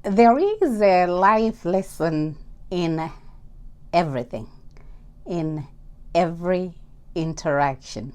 There is a life lesson in everything, in every interaction.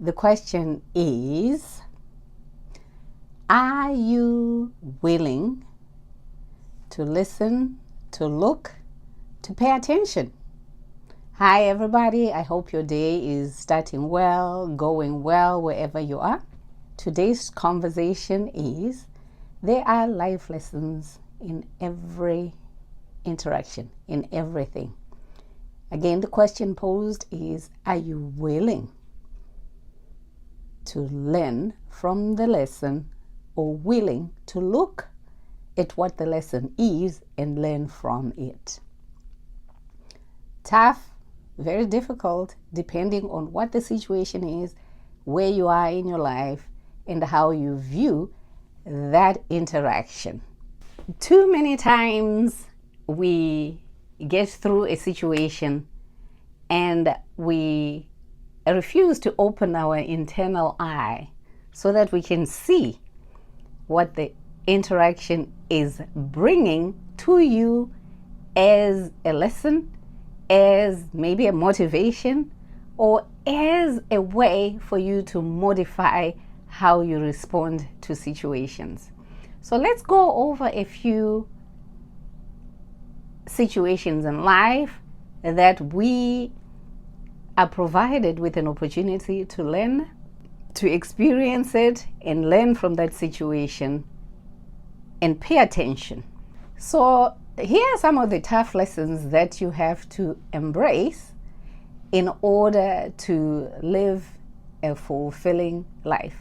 The question is, are you willing to listen, to look, to pay attention? Hi everybody, I hope your day is starting well, going well wherever you are. Today's conversation is, there are life lessons in every interaction, in everything. Again, the question posed is, are you willing to learn from the lesson, or willing to look at what the lesson is and learn from it? Tough, very difficult, depending on what the situation is, where you are in your life, and how you view that interaction. Too many times we get through a situation and we refuse to open our internal eye so that we can see what the interaction is bringing to you as a lesson, as maybe a motivation, or as a way for you to modify how you respond to situations. So let's go over a few situations in life that we are provided with an opportunity to learn, to experience it, and learn from that situation and pay attention. So here are some of the tough lessons that you have to embrace in order to live a fulfilling life.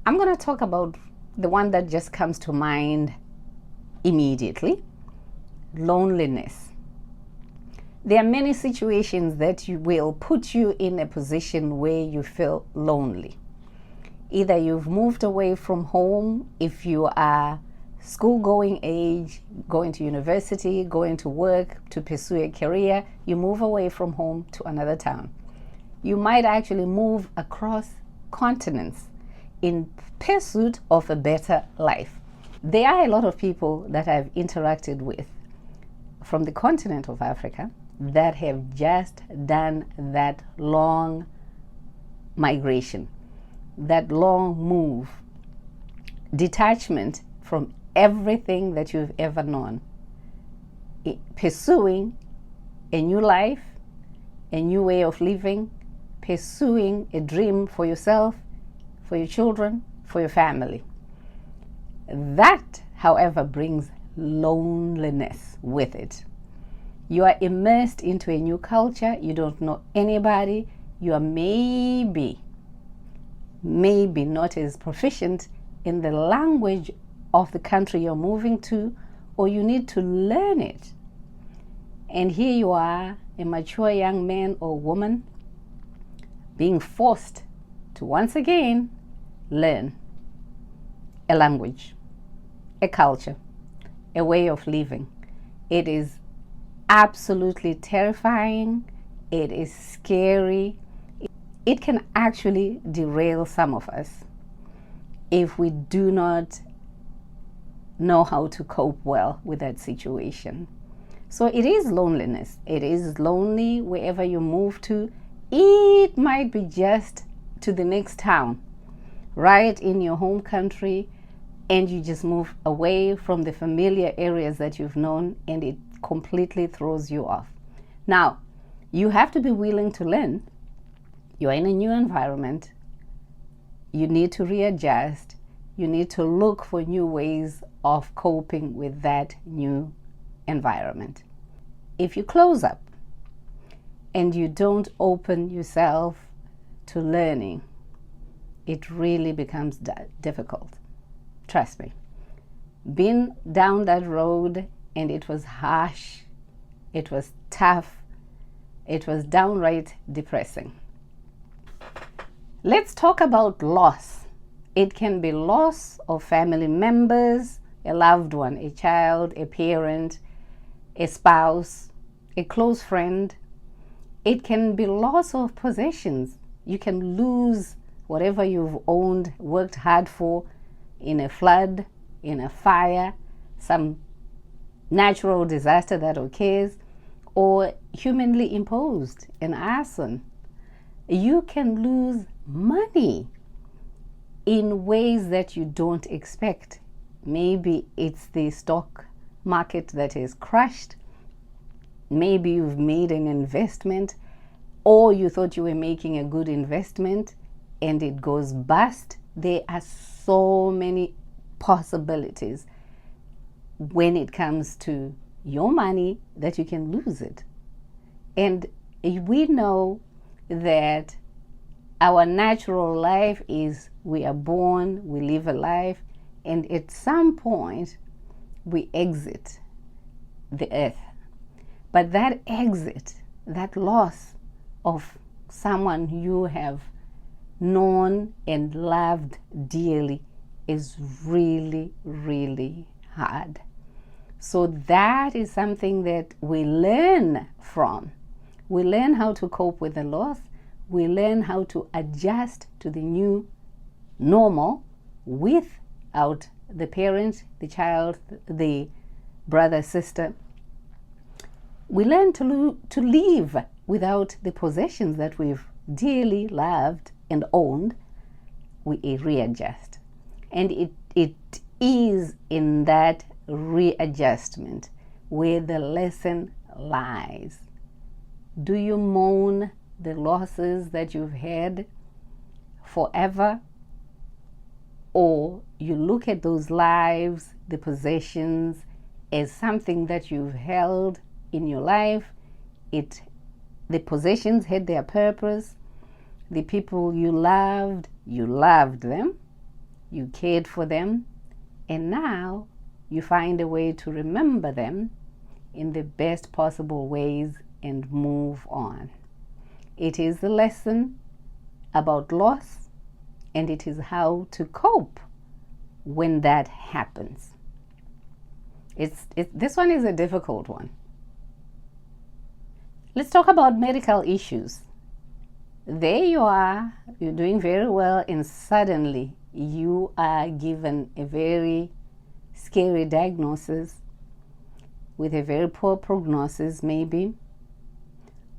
I'm going to talk about the one that just comes to mind immediately: loneliness. There are many situations that will put you in a position where you feel lonely. Either you've moved away from home, if you are school-going age, going to university, going to work to pursue a career, you move away from home to another town. You might actually move across continents in pursuit of a better life. There are a lot of people that I've interacted with from the continent of Africa that have just done that long migration, that long move, detachment from everything that you've ever known, pursuing a new life, a new way of living, pursuing a dream for yourself, for your children, for your family. That, however, brings loneliness with it. You are immersed into a new culture. You don't know anybody. You are maybe not as proficient in the language of the country you're moving to, or you need to learn it. And here you are, a mature young man or woman, being forced to once again learn a language, a culture, a way of living. It is absolutely terrifying. It is scary. It can actually derail some of us if we do not know how to cope well with that situation. So it is loneliness. It is lonely wherever you move to. It might be just to the next town, right in your home country, and you just move away from the familiar areas that you've known, and it completely throws you off. Now, you have to be willing to learn. You're in a new environment. You need to readjust. You need to look for new ways of coping with that new environment. If you close up and you don't open yourself to learning, it really becomes difficult. Trust me. Been down that road, and it was harsh, it was tough, it was downright depressing. Let's talk about loss. It can be loss of family members, a loved one, a child, a parent, a spouse, a close friend. It can be loss of possessions. You can lose whatever you've owned, worked hard for, in a flood, in a fire, some natural disaster that occurs, or humanly imposed, an arson. You can lose money in ways that you don't expect. Maybe it's the stock market that is crashed. Maybe you've made an investment, or you thought you were making a good investment and it goes bust. There are so many possibilities when it comes to your money that you can lose it. And we know that our natural life is we are born, we live a life, and at some point we exit the earth. But that exit, that loss of someone you have known and loved dearly is really, really hard. So that is something that we learn from. We learn how to cope with the loss. We learn how to adjust to the new normal without the parent, the child, the brother, sister. We learn to live without the possessions that we've dearly loved and owned. We readjust. And it is in that readjustment where the lesson lies. Do you mourn the losses that you've had forever? Or you look at those lives, the possessions, as something that you've held in your life. The possessions had their purpose. The people you loved them, you cared for them, and now you find a way to remember them in the best possible ways and move on. It is a lesson about loss, and it is how to cope when that happens. This one is a difficult one. Let's talk about medical issues. There you are, you're doing very well, and suddenly you are given a very scary diagnosis with a very poor prognosis, maybe,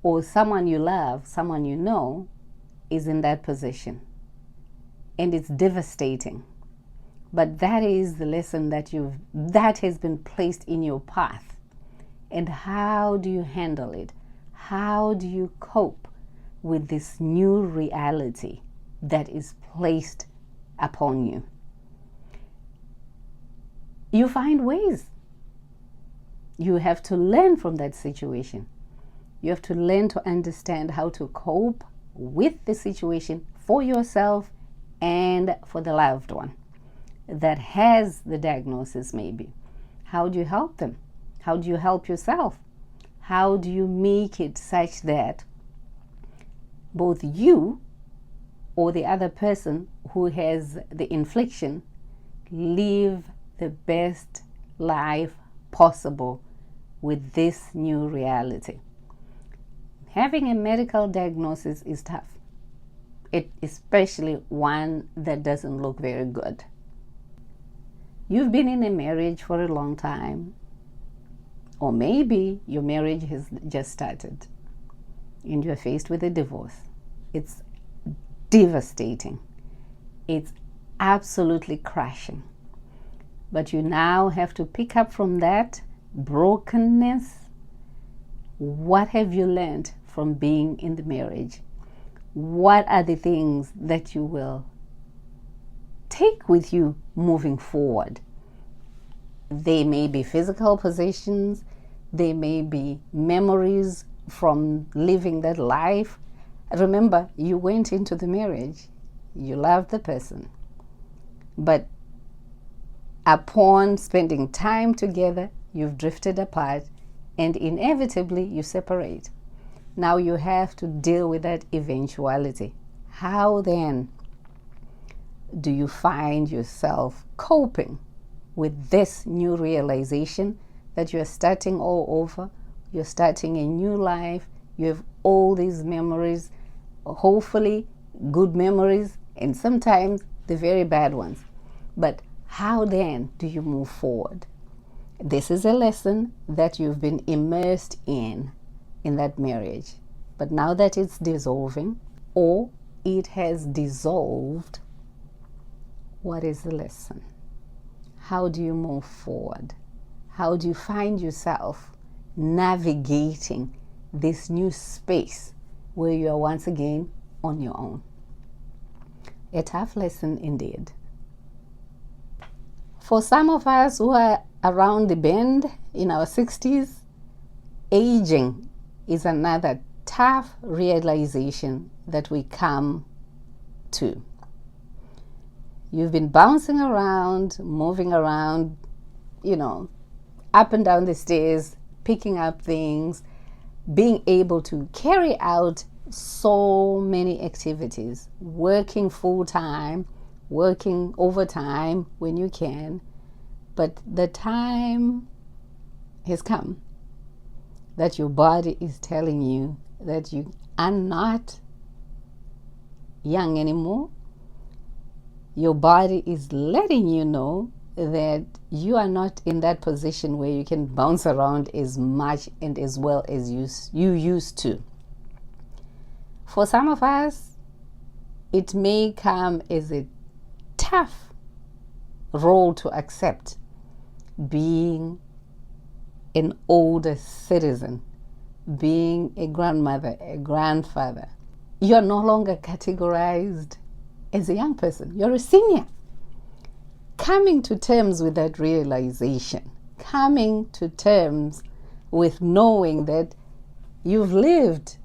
or someone you love, someone you know, is in that position. And it's devastating. But that is the lesson that has been placed in your path. And how do you handle it? How do you cope with this new reality that is placed upon you? You find ways. You have to learn from that situation. You have to learn to understand how to cope with the situation for yourself and for the loved one that has the diagnosis maybe. How do you help them? How do you help yourself? How do you make it such that both you or the other person who has the infliction live the best life possible with this new reality? Having a medical diagnosis is tough, especially one that doesn't look very good. You've been in a marriage for a long time, or maybe your marriage has just started and you're faced with a divorce. It's devastating. It's absolutely crashing. But you now have to pick up from that brokenness. What have you learned from being in the marriage? What are the things that you will take with you moving forward? They may be physical possessions. They may be memories from living that life. Remember, you went into the marriage. You loved the person. But upon spending time together, you've drifted apart, and inevitably you separate. Now you have to deal with that eventuality. How then do you find yourself coping with this new realization that you're starting all over? You're starting a new life. You have all these memories, hopefully good memories, and sometimes the very bad ones. But How then do you move forward? This is a lesson that you've been immersed in that marriage. But now that it's dissolving, or it has dissolved, what is the lesson? How do you move forward? How do you find yourself navigating this new space where you are once again on your own? A tough lesson indeed. For some of us who are around the bend in our 60s, aging is another tough realization that we come to. You've been bouncing around, moving around, up and down the stairs, picking up things, being able to carry out so many activities, working full-time, working overtime when you can, but the time has come that your body is telling you that you are not young anymore. Your body is letting you know that you are not in that position where you can bounce around as much and as well as you used to. For some of us, it may come as a tough role to accept, being an older citizen, being a grandmother, a grandfather. You are no longer categorized as a young person. You're a senior. Coming to terms with that realization, coming to terms with knowing that you've lived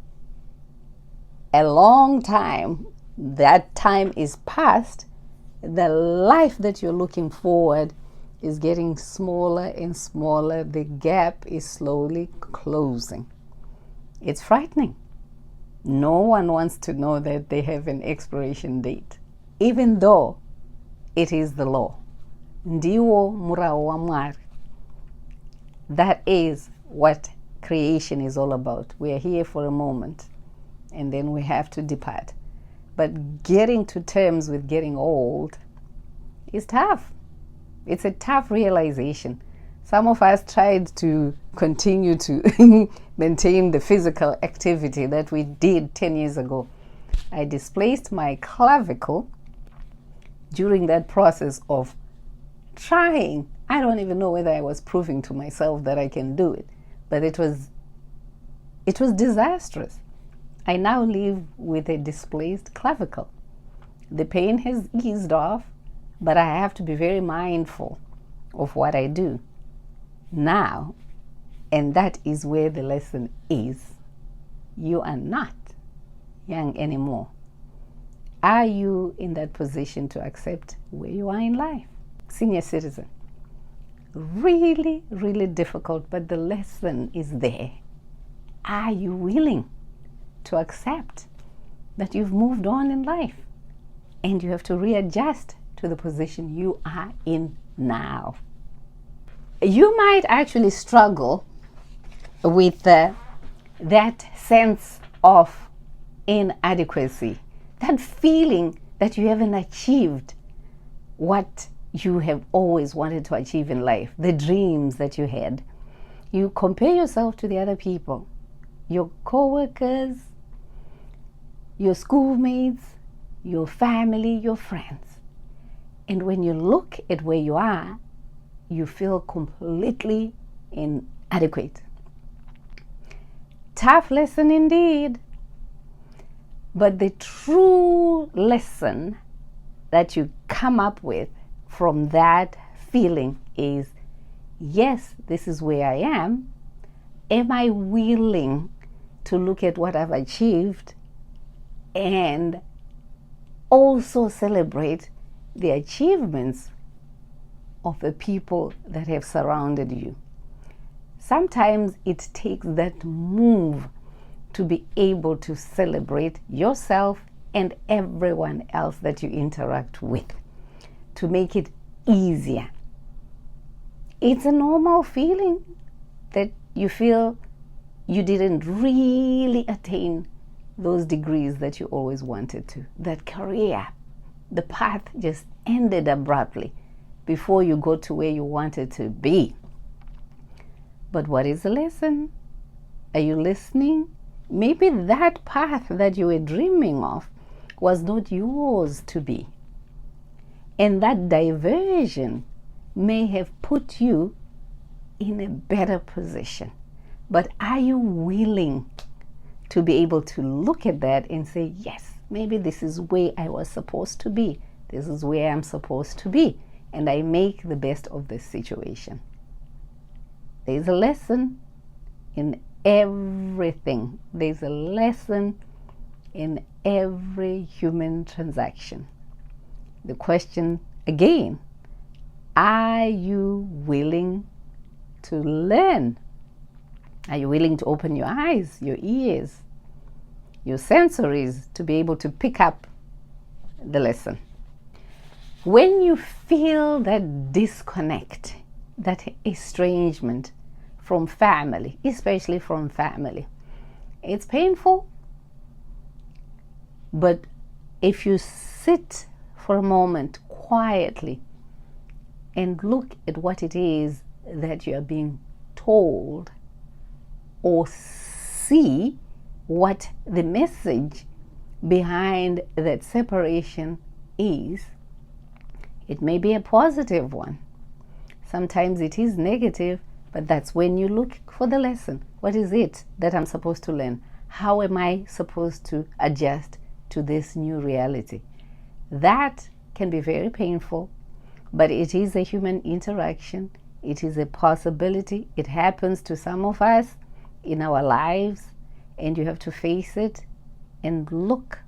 a long time, that time is past, the life that you're looking forward is getting smaller and smaller. The gap is slowly closing. It's frightening. No one wants to know that they have an expiration date, even though it is the law. Ndiwo murao wa Mwari. That is what creation is all about. We are here for a moment and then we have to depart. But getting to terms with getting old is tough. It's a tough realization. Some of us tried to continue to maintain the physical activity that we did 10 years ago. I displaced my clavicle during that process of trying. I don't even know whether I was proving to myself that I can do it, but it was disastrous. I now live with a displaced clavicle. The pain has eased off, but I have to be very mindful of what I do now, and that is where the lesson is. You are not young anymore. Are you in that position to accept where you are in life? Senior citizen. Really, really difficult, but the lesson is there. Are you willing to accept that you've moved on in life and you have to readjust to the position you are in now? You might actually struggle with that sense of inadequacy, that feeling that you haven't achieved what you have always wanted to achieve in life, the dreams that you had. You compare yourself to the other people, your co-workers, your schoolmates, your family, your friends. And when you look at where you are, you feel completely inadequate. Tough lesson indeed. But the true lesson that you come up with from that feeling is, yes, this is where I am. Am I willing to look at what I've achieved and also celebrate the achievements of the people that have surrounded you? Sometimes it takes that move to be able to celebrate yourself and everyone else that you interact with, to make it easier. It's a normal feeling that you feel you didn't really attain those degrees that you always wanted to. That career, the path just ended abruptly before you go to where you wanted to be. But what is the lesson? Are you listening? Maybe that path that you were dreaming of was not yours to be. And that diversion may have put you in a better position. But are you willing to be able to look at that and say, yes, maybe this is where I was supposed to be. This is where I'm supposed to be. And I make the best of this situation. There's a lesson in everything. There's a lesson in every human transaction. The question again, are you willing to learn? Are you willing to open your eyes, your ears, your sensories to be able to pick up the lesson? When you feel that disconnect, that estrangement from family, especially from family, it's painful. But if you sit for a moment quietly and look at what it is that you are being told, or see what the message behind that separation is, it may be a positive one. Sometimes it is negative, but that's when you look for the lesson. What is it that I'm supposed to learn? How am I supposed to adjust to this new reality? That can be very painful, but it is a human interaction. It is a possibility. It happens to some of us in our lives, and you have to face it and look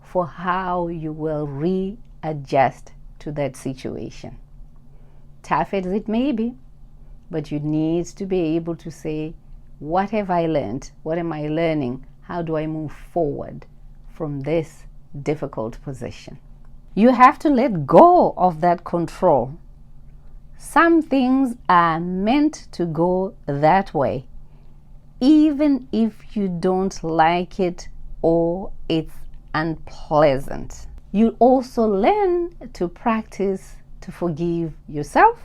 for how you will readjust to that situation. Tough as it may be, but you need to be able to say, what have I learned? What am I learning? How do I move forward from this difficult position? You have to let go of that control. Some things are meant to go that way, even if you don't like it or it's unpleasant. You also learn to practice to forgive yourself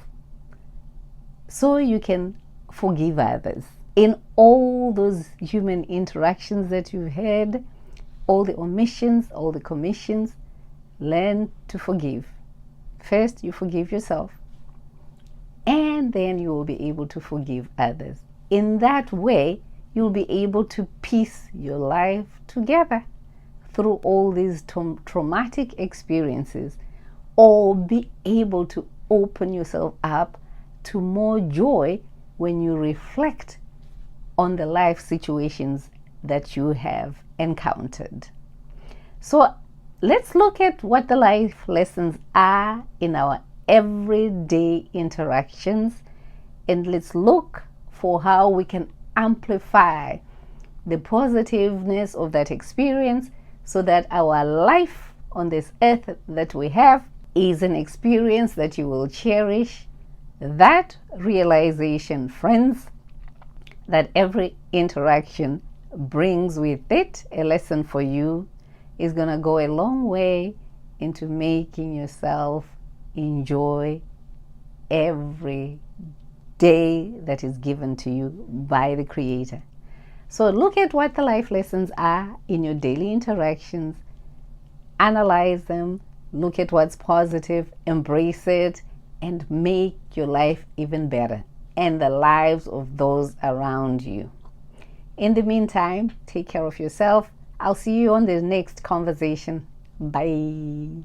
so you can forgive others. In all those human interactions that you've had, all the omissions, all the commissions, learn to forgive. First, you forgive yourself, and then you will be able to forgive others. In that way, you'll be able to piece your life together through all these traumatic experiences, or be able to open yourself up to more joy when you reflect on the life situations that you have encountered. So let's look at what the life lessons are in our everyday interactions, and let's look for how we can amplify the positiveness of that experience so that our life on this earth that we have is an experience that you will cherish. That realization, friends, that every interaction brings with it a lesson for you, is going to go a long way into making yourself enjoy every day that is given to you by the Creator. So look at what the life lessons are in your daily interactions, analyze them, look at what's positive, embrace it, and make your life even better and the lives of those around you. In the meantime, take care of yourself. I'll see you on the next conversation. Bye.